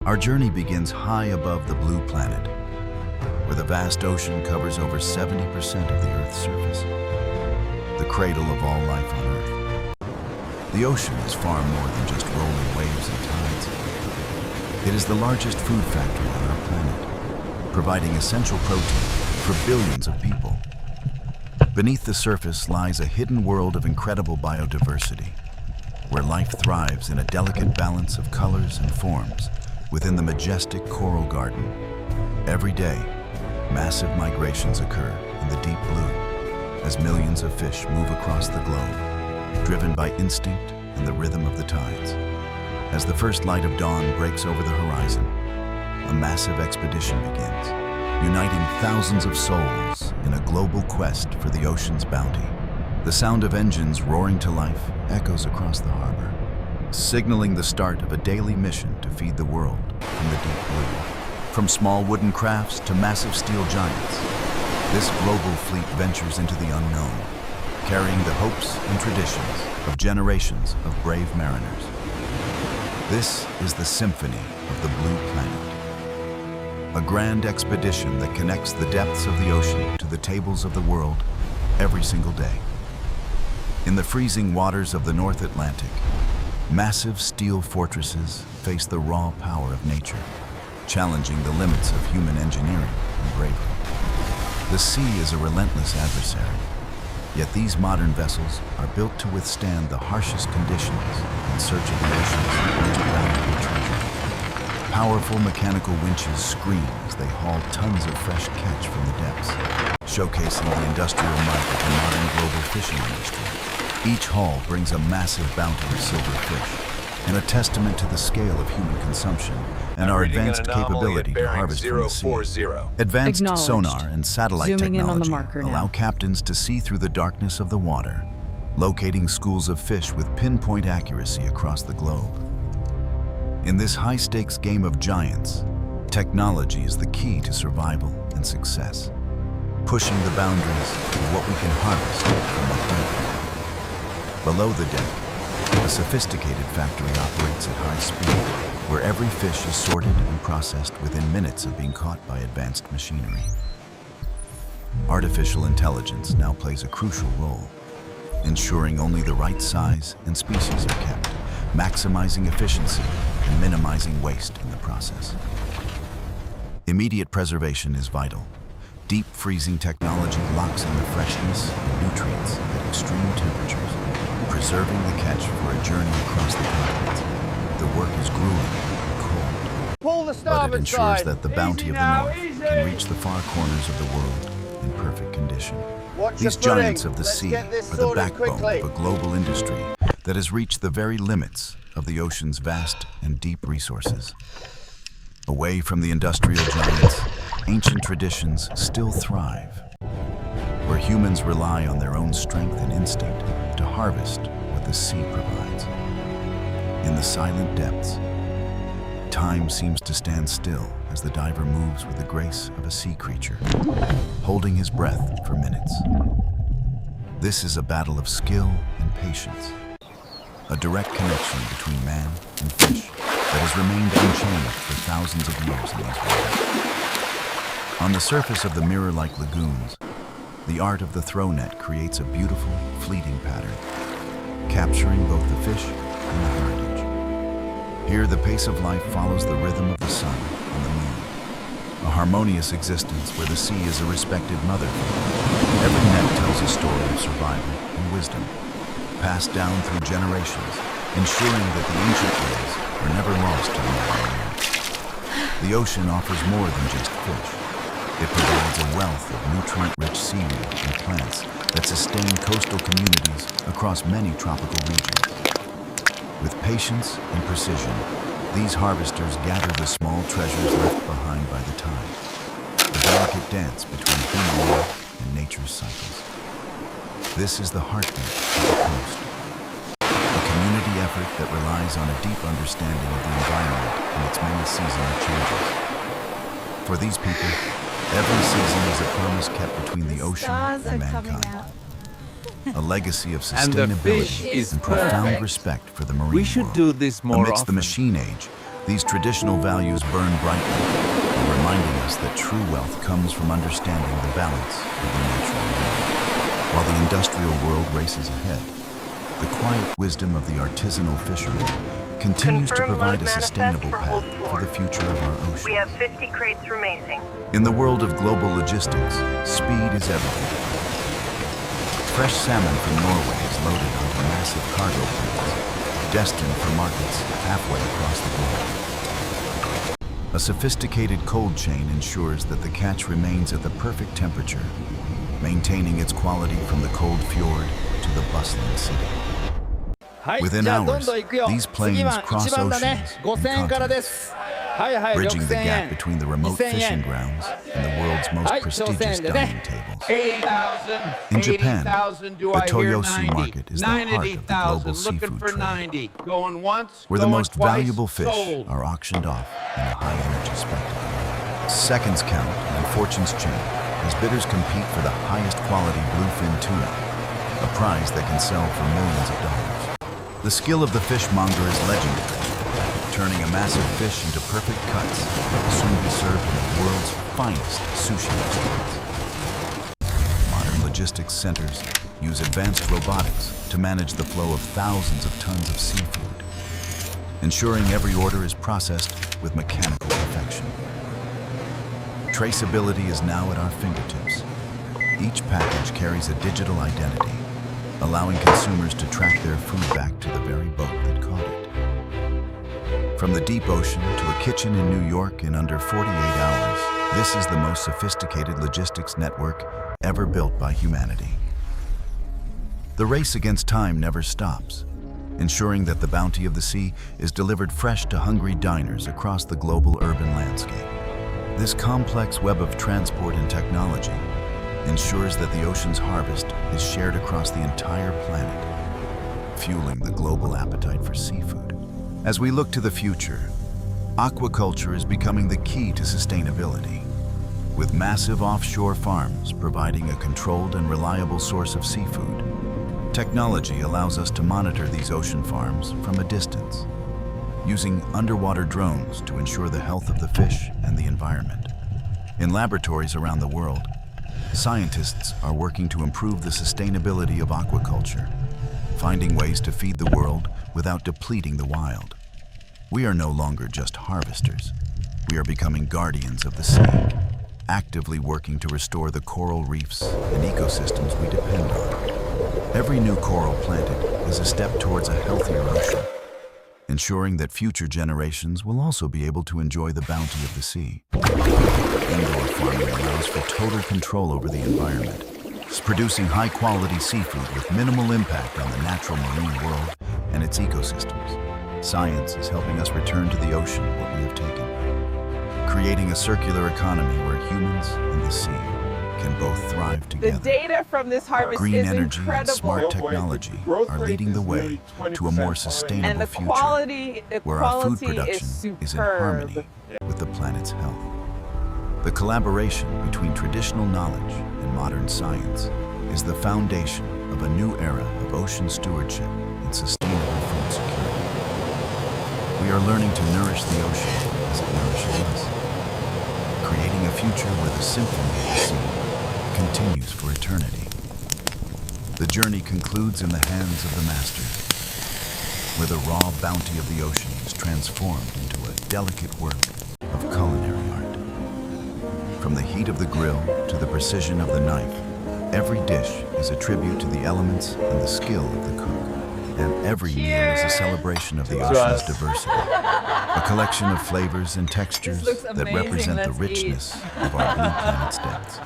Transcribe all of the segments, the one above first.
Our journey begins high above the blue planet, where the vast ocean covers over 70% of the Earth's surface, the cradle of all life on Earth. The ocean is far more than just rolling waves and tides. It is the largest food factory on our planet, providing essential protein for billions of people. Beneath the surface lies a hidden world of incredible biodiversity, where life thrives in a delicate balance of colors and forms within the majestic coral garden. Every day, massive migrations occur in the deep blue as millions of fish move across the globe, driven by instinct and the rhythm of the tides. As the first light of dawn breaks over the horizon, a massive expedition begins, uniting thousands of souls in a global quest for the ocean's bounty. The sound of engines roaring to life echoes across the harbor, signaling the start of a daily mission to feed the world from the deep blue. From small wooden crafts to massive steel giants, this global fleet ventures into the unknown, carrying the hopes and traditions of generations of brave mariners. This is the symphony of the Blue Planet, a grand expedition that connects the depths of the ocean to the tables of the world every single day. In the freezing waters of the North Atlantic, massive steel fortresses face the raw power of nature, challenging the limits of human engineering and bravery. The sea is a relentless adversary, yet these modern vessels are built to withstand the harshest conditions in search of the ocean's most valuable treasure. Powerful mechanical winches scream as they haul tons of fresh catch from the depths, showcasing the industrial might of the modern global fishing industry. Each haul brings a massive bounty of silver fish, and a testament to the scale of human consumption and our advanced capability to harvest from the sea. Advanced sonar and satellite technology allow captains to see through the darkness of the water, locating schools of fish with pinpoint accuracy across the globe. In this high-stakes game of giants, technology is the key to survival and success, pushing the boundaries of what we can harvest from the deep. Below the deck, a sophisticated factory operates at high speed, where every fish is sorted and processed within minutes of being caught by advanced machinery. Artificial intelligence now plays a crucial role, ensuring only the right size and species are kept, maximizing efficiency and minimizing waste in the process. Immediate preservation is vital. Deep freezing technology locks in the freshness and nutrients at extreme temperatures, preserving the catch for a journey across the continent. The work is grueling and cold, Pull the but it starboard ensures side. that the bounty Easy of now, the North easy. can reach the far corners of the world in perfect condition. Watch These your footing. giants of the Let's sea get this are the sorted backbone quickly. of a global industry that has reached the very limits of the ocean's vast and deep resources. Away from the industrial giants, ancient traditions still thrive, where humans rely on their own strength and instinct to harvest what the sea provides. In the silent depths, time seems to stand still as the diver moves with the grace of a sea creature, holding his breath for minutes. This is a battle of skill and patience, a direct connection between man and fish that has remained unchanged for thousands of years in these waters. On the surface of the mirror-like lagoons, the art of the throw net creates a beautiful, fleeting pattern, capturing both the fish and the heritage. Here, the pace of life follows the rhythm of the sun and the moon, a harmonious existence where the sea is a respected mother. Every net tells a story of survival and wisdom, passed down through generations, ensuring that the ancient ways are never lost to the modern era. The ocean offers more than just fish. It provides a wealth of nutrient-rich seaweed and plants that sustain coastal communities across many tropical regions. With patience and precision, these harvesters gather the small treasures left behind by the tide, a delicate dance between human life and nature's cycles. This is the heartbeat of the coast, a community effort that relies on a deep understanding of the environment and its many seasonal changes. For these people, every season is a promise kept between the ocean Stars and are coming mankind. out. A legacy of And the fish sustainability is and profound perfect. respect for the marine We should world. do this more Amidst the often. machine age, These traditional values burn brightly, reminding us that true wealth comes from understanding the balance of the natural world. While the industrial world races ahead, the quiet wisdom of the artisanal fisherman continues to provide a sustainable path for the future of our ocean. We have 50 crates remaining. In the world of global logistics, speed is everything. Fresh salmon from Norway is loaded onto massive cargo planes, destined for markets halfway across the globe. A sophisticated cold chain ensures that the catch remains at the perfect temperature, maintaining its quality from the cold fjord to the bustling city. Within hours, these planes cross oceans and continents, bridging the gap between the remote fishing grounds and the world's most prestigious dining tables. In Japan, the Toyosu market is the heart of the global seafood trade, where the most valuable fish are auctioned off in a high-energy spectacle. Seconds count and fortunes change as bidders compete for the highest quality bluefin tuna, a prize that can sell for millions of dollars. The skill of the fishmonger is legendary, turning a massive fish into perfect cuts that will soon be served in the world's finest sushi restaurants. Modern logistics centers use advanced robotics to manage the flow of thousands of tons of seafood, ensuring every order is processed with mechanical perfection. Traceability is now at our fingertips. Each package carries a digital identity, allowing consumers to track their food back to the very boat that caught it. From the deep ocean to a kitchen in New York in under 48 hours, this is the most sophisticated logistics network ever built by humanity. The race against time never stops, ensuring that the bounty of the sea is delivered fresh to hungry diners across the global urban landscape. This complex web of transport and technology ensures that the ocean's harvest is shared across the entire planet, fueling the global appetite for seafood. As we look to the future, aquaculture is becoming the key to sustainability, with massive offshore farms providing a controlled and reliable source of seafood. Technology allows us to monitor these ocean farms from a distance, using underwater drones to ensure the health of the fish and the environment. In laboratories around the world, scientists are working to improve the sustainability of aquaculture, finding ways to feed the world without depleting the wild. We are no longer just harvesters. We are becoming guardians of the sea, actively working to restore the coral reefs and ecosystems we depend on. Every new coral planted is a step towards a healthier ocean, ensuring that future generations will also be able to enjoy the bounty of the sea. Indoor farming allows for total control over the environment, producing high-quality seafood with minimal impact on the natural marine world and its ecosystems. Science is helping us return to the ocean what we have taken, creating a circular economy where humans and the sea can both thrive together. The data from this harvest Green is energy incredible. and smart technology are leading the way to a more sustainable And the future, quality where our food is production superb. is in harmony with the planet's health. The collaboration between traditional knowledge and modern science is the foundation of a new era of ocean stewardship and sustainable food security. We are learning to nourish the ocean as it nourishes us, creating a future where the symphony of the sea continues for eternity. The journey concludes in the hands of the master, where the raw bounty of the ocean is transformed into a delicate work of culinary art. From the heat of the grill to the precision of the knife, every dish is a tribute to the elements and the skill of the cook. And every meal is a celebration of the ocean's diversity, a collection of flavors and textures that represent the richness of our blue planet's depths.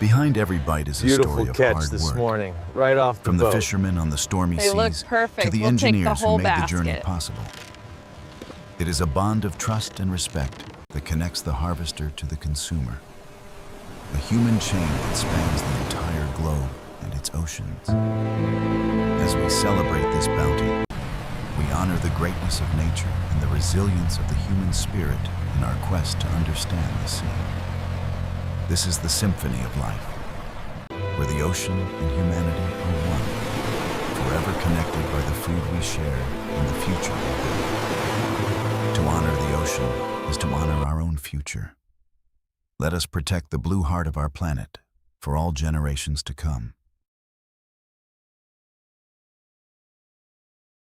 Behind every bite is a story of hard this work. morning, right off the From the boat. fishermen on the stormy They look seas perfect. to the We'll take the engineers whole who made the journey basket. possible. It is a bond of trust and respect that connects the harvester to the consumer. A human chain that spans the entire globe and its oceans. As we celebrate this bounty, we honor the greatness of nature and the resilience of the human spirit in our quest to understand the sea. This is the symphony of life, where the ocean and humanity are one, forever connected by the food we share and the future we build. To honor the ocean our own future. Let us protect the blue heart of our planet for all generations to come.